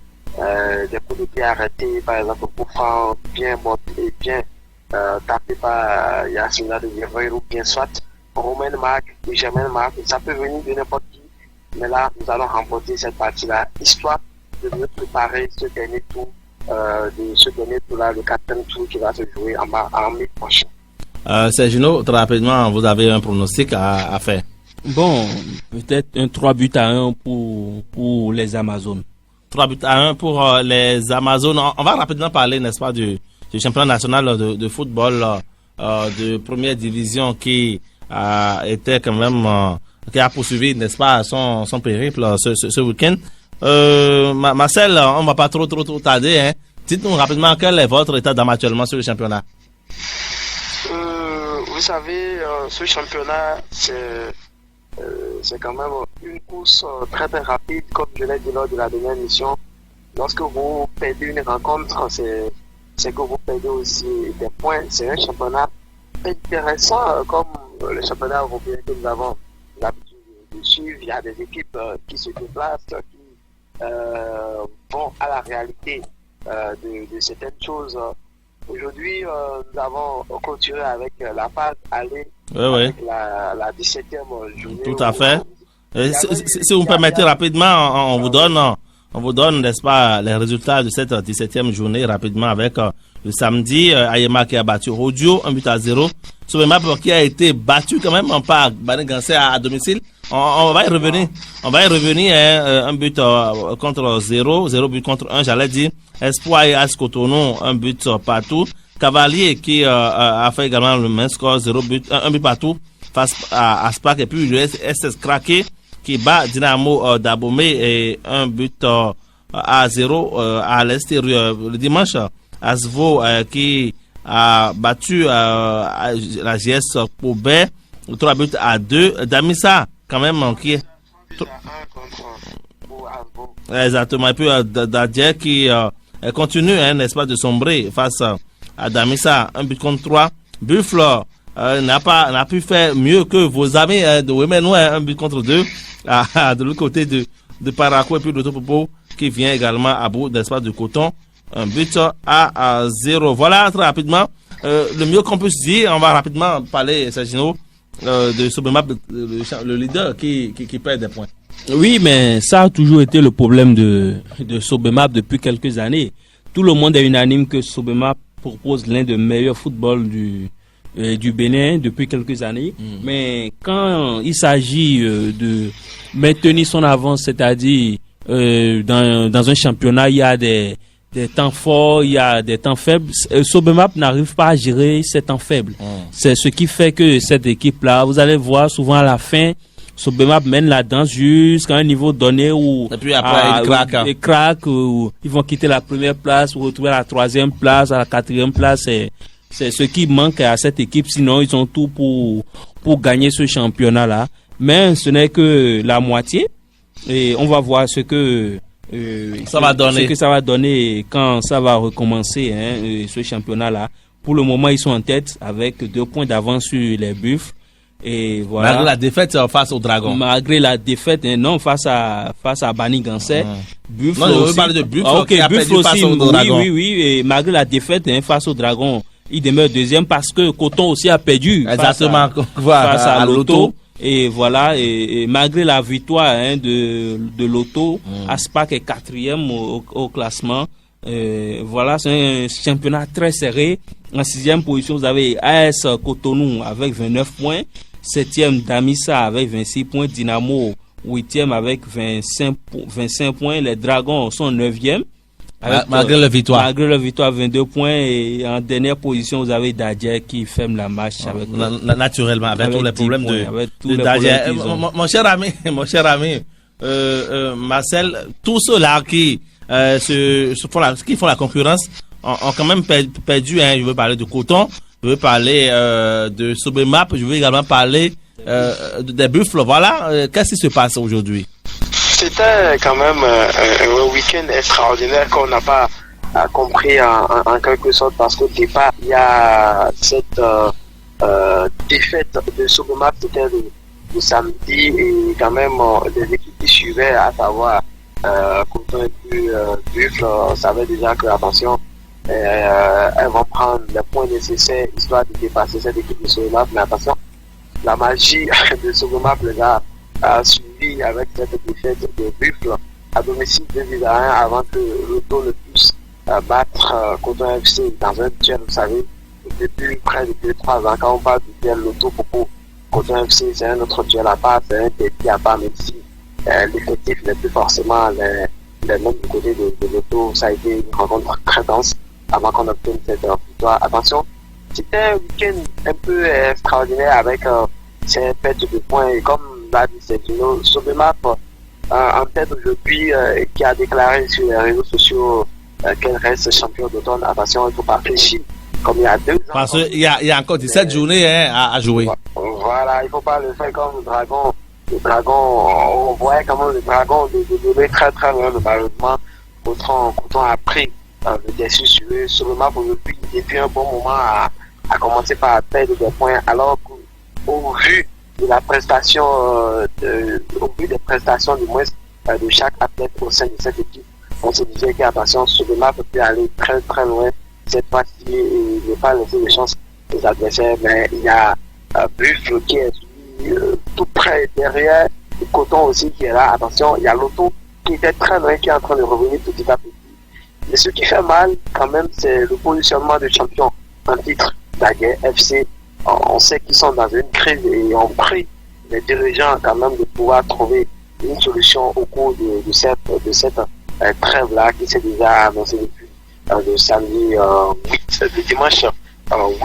coups de pied arrêtés, par exemple, pour faire bien monter, bien tapé par Yacine de Guerrero ou bien soit Romain marque, Germain marque, ça peut venir de n'importe qui. Mais là, nous allons remporter cette partie-là, histoire de mieux préparer ce dernier tour, le 4e tour qui va se jouer en mai prochain.
Sergino, très rapidement, vous avez un pronostic à faire?
Bon, peut-être un 3-1 pour les Amazones.
3-1 pour les Amazones. On va rapidement parler, n'est-ce pas, du championnat national de football de première division qui était quand même... qui a poursuivi, n'est-ce pas, son périple ce week-end. Marcel, on va pas trop tarder. Hein. Dites-nous rapidement quel est votre état d'âme actuellement sur le championnat.
Vous savez, ce championnat, c'est quand même une course très très rapide, comme je l'ai dit lors de la dernière émission. Lorsque vous perdez une rencontre, c'est que vous perdez aussi des points. C'est un championnat intéressant, comme le championnat européen que nous avons l'habitude de suivre. Il y a des équipes qui se déplacent, qui vont à la réalité de certaines choses. Aujourd'hui, nous avons continué avec la phase aller, avec la 17e journée.
Tout à fait. Si vous me permettez rapidement, on vous donne, n'est-ce pas, les résultats de cette 17e journée rapidement avec le samedi, Ayema qui a battu Rodio, 1-0. Sobemap qui a été battu quand même par Bané-Gansé à domicile. On va y revenir. Un but contre 0 but contre 1, j'allais dire. Espoir et As Cotonou, un but partout. Cavalier qui a fait également le même score, 1 but partout face à Aspac. Et puis le SS Craqué qui bat Dynamo d'Abomey et un but à 0 à l'extérieur. Le dimanche, Asvo qui a battu la GS Koubert, 3 buts à 2. Damissa, quand même, qui est... Exactement. Et puis Dadier qui continue, n'est-ce pas, de sombrer face à Damissa, 1 but contre 3. Buffalo n'a pu faire mieux que vos amis de Wemenois, 1 but contre 2. De l'autre côté de Parakou et puis de Topopo qui vient également à bout, n'est-ce pas, de Coton. Un but à 0. Voilà, très rapidement. Le mieux qu'on puisse dire, on va rapidement parler, Sergino, de Sobemap, le leader qui perd des points.
Oui, mais ça a toujours été le problème de Sobemap depuis quelques années. Tout le monde est unanime que Sobemap propose l'un des meilleurs footballs du Bénin depuis quelques années. Mais quand il s'agit de maintenir son avance, c'est-à-dire dans un championnat, il y a des temps forts, il y a des temps faibles. Sobemap n'arrive pas à gérer ces temps faibles. C'est ce qui fait que cette équipe-là, vous allez voir souvent à la fin, Sobemap mène la danse jusqu'à un niveau donné où
et puis après
ils craquent, où ils vont quitter la première place, ou retrouver la 3e place, à la 4e place. C'est ce qui manque à cette équipe. Sinon, ils ont tout pour gagner ce championnat-là. Mais ce n'est que la moitié. Et on va voir ce que
ça va
donner quand ça va recommencer, ce championnat-là. Pour le moment, ils sont en tête avec 2 points d'avance sur les Buffles. Et voilà.
Malgré la défaite face au Dragon.
Malgré la défaite, non, face à Bané-Gansé.
Buffle non, aussi. Je parle de Buffle qui a perdu
aussi,
face au Dragon.
Oui. Et malgré la défaite face au Dragon, il demeure 2e parce que Coton aussi a perdu.
Exactement.
Face à Loto. Et voilà, et malgré la victoire de Lotto, Aspac est quatrième au classement. Voilà, c'est un championnat très serré. En sixième position, vous avez AS Cotonou avec 29 points. Septième, Damissa avec 26 points. Dynamo, huitième avec 25 points. Les Dragons sont neuvième.
Malgré la victoire.
Malgré la victoire, 22 points. Et en dernière position, vous avez Dadjer qui ferme la marche. Avec
naturellement, avec tous les problèmes de Dadjer. Mon cher ami, Marcel, tous ceux-là qui font la concurrence ont quand même perdu. Je veux parler de Coton, je veux parler de Sobemap, je veux également parler des Buffles. Voilà, qu'est-ce qui se passe aujourd'hui?
C'était quand même un week-end extraordinaire qu'on n'a pas compris en quelque sorte, parce qu'au départ, il y a cette défaite de Sobemap, c'était le samedi, et quand même les équipes qui suivaient, à savoir Coton et puis Buffle, savaient déjà que, attention, elles vont prendre les points nécessaires histoire de dépasser cette équipe de Sobemap. Mais attention, la magie de Sobemap les a suivi avec cette défaite de Buffle à domicile 2-1 avant que Lotto ne puisse battre Coton FC dans un duel. Vous savez, depuis près de 2-3 ans, quand on parle du duel Lotto pour Coton FC, c'est un autre duel à part, c'est un défi à part, même si l'effectif n'est plus forcément les mêmes du côté de Lotto. Ça a été une rencontre très dense avant qu'on obtienne cette victoire. Attention, c'était un week-end un peu extraordinaire avec ces pertes de points, et comme l'a dit Sergino, Sobemap en tête aujourd'hui, qui a déclaré sur les réseaux sociaux qu'elle reste champion d'automne. Attention, il ne faut pas réfléchir comme il y a 2 ans.
Parce qu'il y a encore 17 journées à jouer.
Voilà, il ne faut pas le faire comme le Dragon. Le Dragon, on voyait comment le Dragon de très très loin, malheureusement. Coton a pris le dessus sur eux. Sobemap depuis un bon moment a commencé par perdre des points, alors qu'au vu de la prestation, au vu des prestations du moins de chaque athlète au sein de cette équipe, on se disait qu'attention, Sobemap peut aller très très loin cette fois-ci et ne pas laisser de chance aux adversaires. Mais il y a Buffle qui est tout près derrière, et Coton aussi qui est là. Attention, il y a Lotto qui était très loin, qui est en train de revenir petit à petit. Mais ce qui fait mal quand même, c'est le positionnement de champion en titre Dadjer FC. On sait qu'ils sont dans une crise et on prie les dirigeants quand même de pouvoir trouver une solution au cours de cette trêve-là qui s'est déjà annoncée depuis le samedi 8, le dimanche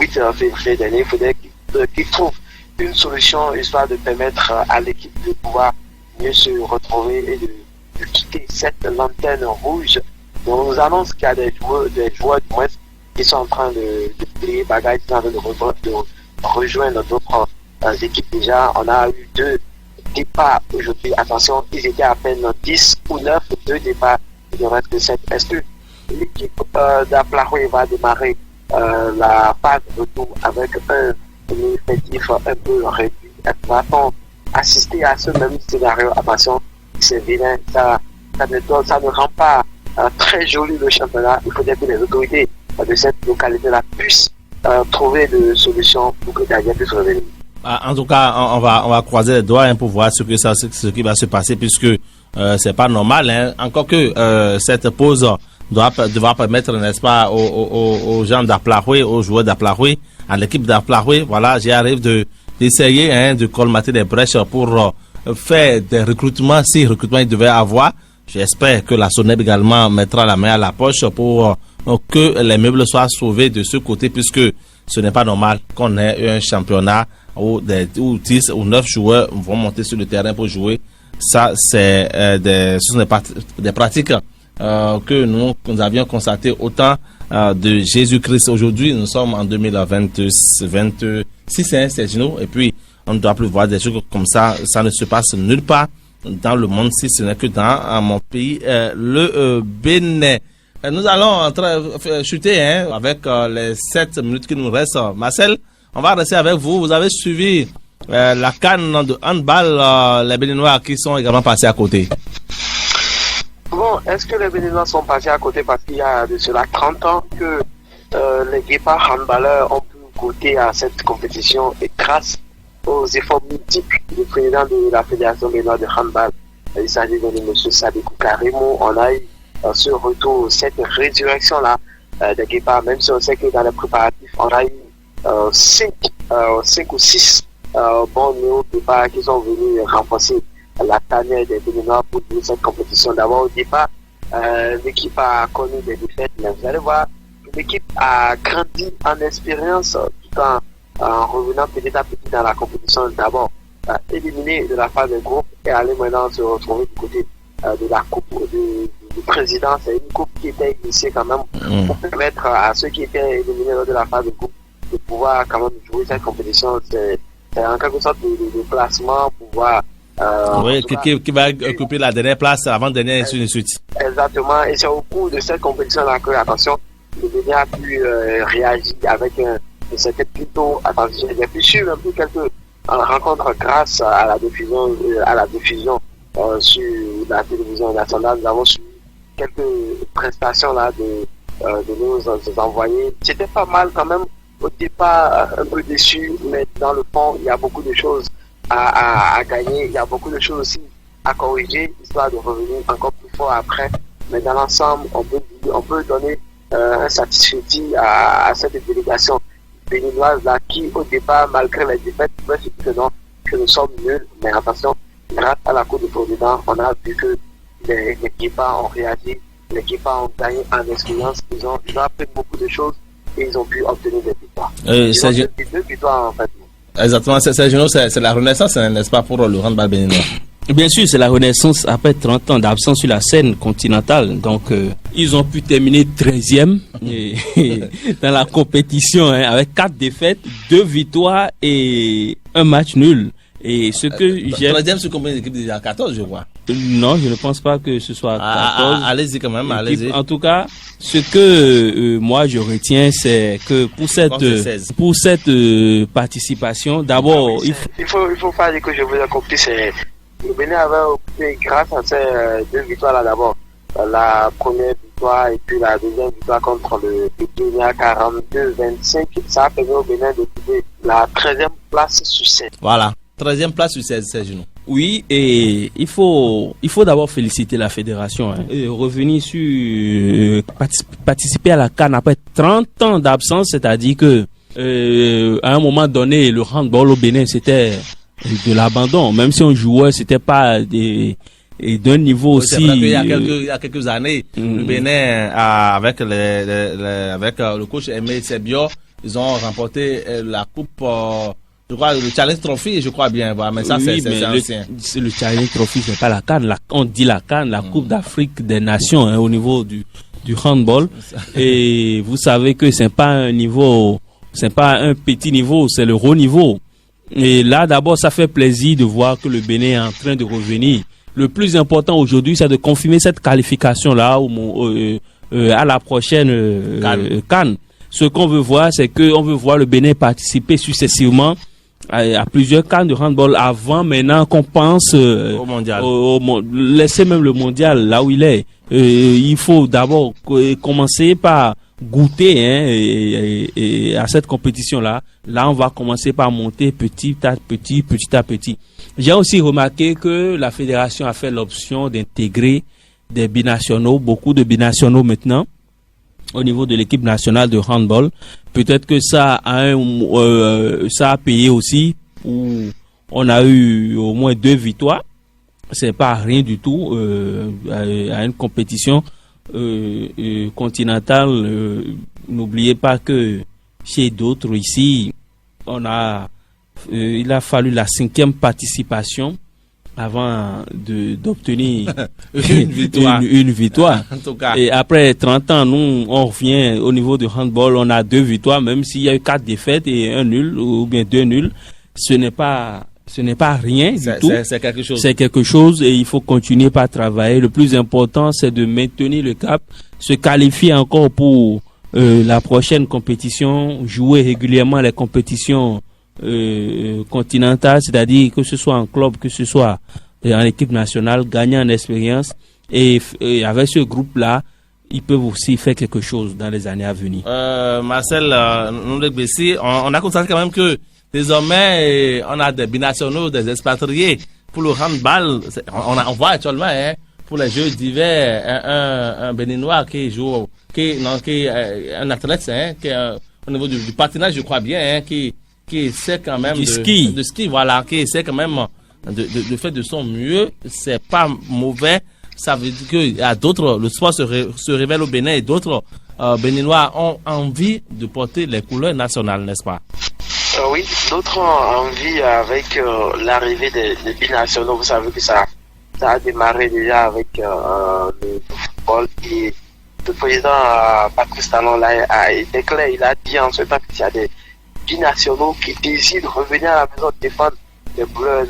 8 février dernier. Il faudrait qu'ils trouvent une solution histoire de permettre à l'équipe de pouvoir mieux se retrouver et de quitter cette lanterne rouge. Donc, on nous annonce qu'il y a des joueurs du moins qui sont en train de plier bagages, qui sont en train de rejoindre d'autres équipes déjà. On a eu 2 départs aujourd'hui. Attention, ils étaient à peine 10 ou 9, 2 départs. Il ne reste que 7. Est-ce que l'équipe d'Aplaroué va démarrer la phase de retour avec un effectif un peu réduit? Va-t-on assister à ce même scénario? Attention, c'est vilain. Ça ne rend pas très joli le championnat. Il faudrait que les autorités de cette localité-là puissent trouver des solutions pour que Dadjer puisse revenir.
En tout cas, on va croiser les doigts pour voir ce qui va se passer, puisque c'est pas normal. Encore que cette pause devra permettre, n'est-ce pas, aux gens d'Aplaroué, aux joueurs d'Aplaroué, à l'équipe d'Aplaroué. Voilà, j'arrive d'essayer de colmater des brèches pour faire des recrutements, si recrutement il devait avoir. J'espère que la SONEB également mettra la main à la poche pour que les meubles soient sauvés de ce côté, puisque ce n'est pas normal qu'on ait un championnat où 10 ou 9 joueurs vont monter sur le terrain pour jouer. Ça, ce sont des pratiques que nous avions constatées au temps de Jésus-Christ. Aujourd'hui, nous sommes en 2026, c'est nous, et puis on ne doit plus voir des choses comme ça. Ça ne se passe nulle part dans le monde, si ce n'est que dans mon pays, le Bénin. Nous allons chuter avec les 7 minutes qui nous restent. Marcel, on va rester avec vous. Vous avez suivi la CAN de handball, les Béninois qui sont également passés à côté.
Bon, est-ce que les Béninois sont passés à côté parce qu'il y a de cela 30 ans que les guépards handballeurs ont pu goûter à cette compétition, et grâce aux efforts multiples du président de la Fédération béninoise de handball. Il s'agit de M. Sadibou Karimou. On a eu ce retour, cette résurrection-là de Guépa, même si on sait que dans les préparatifs, on a eu 5 ou 6 bons néo Guépa qui sont venus renforcer la tanière des Béninois pour cette compétition. D'abord, au départ, l'équipe a connu des défaites, mais vous allez voir, l'équipe a grandi en expérience tout en revenant petit à petit dans la compétition. D'abord, éliminé de la phase de groupe et aller maintenant se retrouver du côté de la coupe du président. C'est une coupe qui était initiée quand même pour permettre à ceux qui étaient éliminés lors de la phase de groupe de pouvoir quand même jouer cette compétition. C'est en quelque sorte de placement pour pouvoir
oui, qui va occuper la dernière place avant-dernière et ainsi de suite.
Exactement, et c'est au cours de cette compétition-là que, attention, le Bénin a pu réagir avec c'était plutôt attention. J'ai pu suivre un peu quelques rencontres grâce à la diffusion sur la télévision nationale. Nous avons suivi quelques prestations là de nos envoyés. C'était pas mal quand même. Au départ, un peu déçu, mais dans le fond, il y a beaucoup de choses à gagner. Il y a beaucoup de choses aussi à corriger, histoire de revenir encore plus fort après. Mais dans l'ensemble, on peut donner un satisfait à cette délégation béninoise là qui, au départ, malgré les défaites, peut se dire que nous sommes nuls. Mais attention, grâce à la Cour du Président, on a vu que les équipes ont réagi, les équipes ont gagné en expérience, ils ont appris beaucoup de choses et ils ont pu obtenir des victoires. Deux victoires en fait.
Exactement, c'est la renaissance, n'est-ce pas, pour le handball béninois?
Bien sûr, c'est la renaissance après 30 ans d'absence sur la scène continentale. Donc, ils ont pu terminer 13e dans la compétition avec 4 défaites, 2 victoires et 1 match nul. Et ce que j'aime...
13e sur combien d'équipes déjà? 14, je crois.
Non, je ne pense pas que ce soit 14.
Allez-y quand même, allez-y.
En tout cas, ce que moi je retiens, c'est que pour cette participation, d'abord...
il faut pas dire que je vous ai compris, c'est... Le Bénin avait occupé grâce à ces 2 victoires-là d'abord. La première victoire et puis la deuxième victoire contre le Kenya 42-25. Ça a permis au Bénin d'occuper la 13e place sur 7.
Voilà, 13e place sur 16 genoux.
Oui, et il faut d'abord féliciter la fédération. Revenir sur participer à la CAN après 30 ans d'absence, c'est-à-dire que à un moment donné, le handball au Bénin, c'était de l'abandon. Même si on jouait, c'était pas d'un niveau aussi.
C'est vrai qu'il y a quelques années, le Bénin, avec le coach Aimé Sebio, ils ont remporté la coupe, je crois, le Challenge Trophy, je crois bien. Mais ça,
oui,
c'est ancien.
Le Challenge Trophy, c'est pas la CAN. On dit la CAN, la Coupe d'Afrique des Nations, au niveau du handball. Et vous savez que c'est pas un petit niveau, c'est le haut niveau. Et là, d'abord, ça fait plaisir de voir que le Bénin est en train de revenir. Le plus important aujourd'hui, c'est de confirmer cette qualification-là à la prochaine CAN. Ce qu'on veut voir, c'est qu'on veut voir le Bénin participer successivement à plusieurs CAN de handball avant maintenant qu'on pense
au mondial.
Laisser même le mondial là où il est. Il faut d'abord commencer par goûter et à cette compétition-là. Là, on va commencer par monter petit à petit. J'ai aussi remarqué que la fédération a fait l'option d'intégrer des binationaux, beaucoup de binationaux maintenant, au niveau de l'équipe nationale de handball. Peut-être que ça a payé aussi, où on a eu au moins 2 victoires. C'est pas rien du tout à une compétition continentale. N'oubliez pas que chez d'autres ici, il a fallu la 5e participation avant d'obtenir une victoire.
En tout cas.
Et après 30 ans, nous, on revient au niveau du handball, on a 2 victoires, même s'il y a eu 4 défaites et 1 nul, ou bien 2 nuls. Ce n'est pas rien du tout.
C'est quelque chose.
C'est quelque chose et il faut continuer par travailler. Le plus important, c'est de maintenir le cap, se qualifier encore pour la prochaine compétition, jouer régulièrement les compétitions continentales, c'est-à-dire que ce soit en club, que ce soit en équipe nationale, gagner en expérience et avec ce groupe-là, ils peuvent aussi faire quelque chose dans les années à venir.
Marcel, on a constaté quand même que Désormais, on a des binationaux, des expatriés. Pour le handball, on voit actuellement, hein, pour les Jeux d'hiver, un Béninois qui joue, qui est un athlète, hein, qui est au niveau du patinage, je crois bien, hein, qui essaie quand même de ski, voilà, qui essaie quand même de faire de son mieux. C'est pas mauvais. Ça veut dire qu'il y a d'autres, le sport se révèle au Bénin et d'autres Béninois ont envie de porter les couleurs nationales, n'est-ce pas?
Oui, d'autres ont envie avec l'arrivée des binationaux. Vous savez que ça a démarré déjà avec le football et le président Patrice Talon a été clair. Il a dit en ce temps qu'il y a des binationaux qui décident de revenir à la maison défendre les couleurs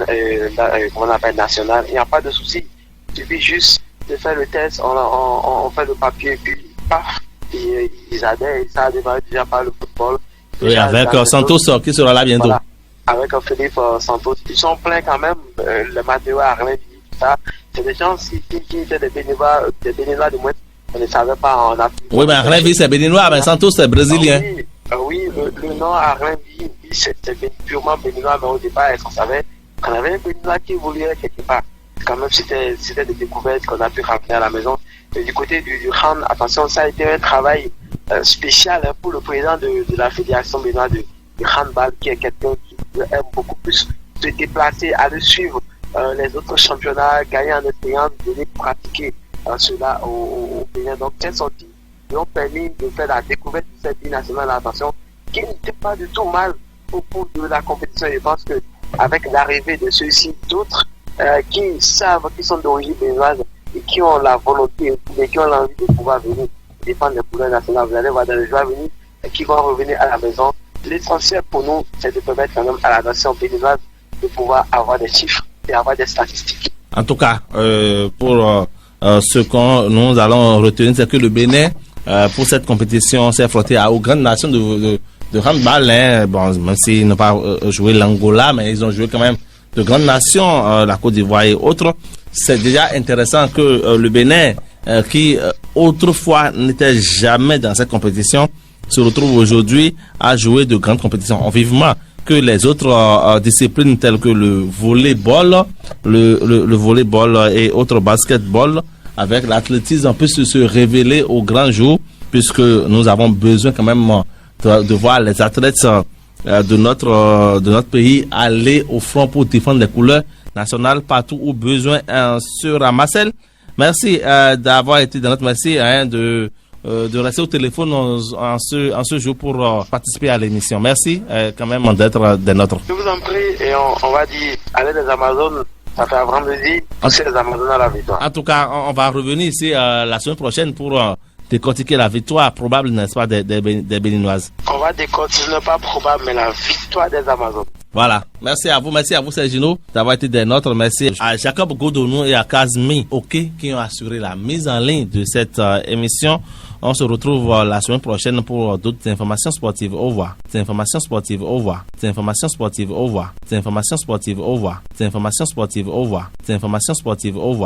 qu'on appelle nationales. Il n'y a pas de souci. Il suffit juste de faire le test, on fait le papier et puis paf, et ils adhèrent. Et ça a démarré déjà par le football.
Oui, avec Santos qui sera là bientôt.
Voilà, avec Philippe Santos. Ils sont pleins quand même, le matériel à rien, tout ça. C'est des gens qui étaient des Béninois de moins, on ne savait pas en Afrique.
Oui, mais Arlen c'est Béninois, mais Santos c'est brésilien.
Oui, le nom Arlen c'est purement Béninois, mais au départ, est-ce qu'on savait qu'on avait un Béninois qui évoluait quelque part? Quand même, c'était des découvertes qu'on a pu ramener à la maison. Et du côté du hand, attention, ça a été un travail spécial pour le président de la fédération béninoise de handball, qui est quelqu'un qui aime beaucoup plus se déplacer, aller suivre les autres championnats, gagner en expérience, venir pratiquer cela au Bénin. Donc, ces sorties lui ont permis de faire la découverte de cette binationale, attention, qui n'était pas du tout mal au cours de la compétition. Je pense qu'avec l'arrivée de ceux-ci, d'autres qui savent, qui sont d'origine béninoise et qui ont la volonté et qui ont l'envie de pouvoir venir défendre les couleurs nationales. Vous allez voir dans les jours à venir qui vont revenir à la maison. L'essentiel pour nous, c'est de permettre quand même à la nation béninoise de pouvoir avoir des chiffres et avoir des statistiques.
En tout cas, pour ce que nous allons retenir, c'est que le Bénin, pour cette compétition, s'est affronté aux grandes nations de handball. Hein. Bon, même s'ils n'ont pas joué l'Angola, mais ils ont joué quand même de grandes nations, la Côte d'Ivoire et autres. C'est déjà intéressant que le Bénin, qui autrefois n'était jamais dans cette compétition, se retrouve aujourd'hui à jouer de grandes compétitions. On vivement que les autres disciplines telles que le volleyball, le volleyball et autres basketball, avec l'athlétisme, puissent se révéler au grand jour, puisque nous avons besoin quand même de voir les athlètes de notre pays aller au front pour défendre les couleurs nationales partout où besoin. Sur Marcel, merci d'avoir été dans notre merci, hein, de rester au téléphone en ce jour pour participer à l'émission. Merci quand même d'être des nôtres.
Je vous en prie, et on va dire, allez les Amazones, ça fait avant midi, pousser les Amazones à la victoire.
En tout cas, on va revenir ici la semaine prochaine pour décortiquer la victoire probable, n'est-ce pas, des Béninoises.
On va décortiquer, pas probable, mais la victoire des Amazones.
Voilà. Merci à vous, Sergino, d'avoir été des nôtres. Merci à Jacob Godonou et à Kazmi Oké qui ont assuré la mise en ligne de cette émission. On se retrouve la semaine prochaine pour d'autres informations sportives. Au revoir. Informations sportives. Au revoir. Informations sportives. Au revoir. Informations sportives. Au revoir. Informations sportives. Au revoir. Informations sportives. Au revoir.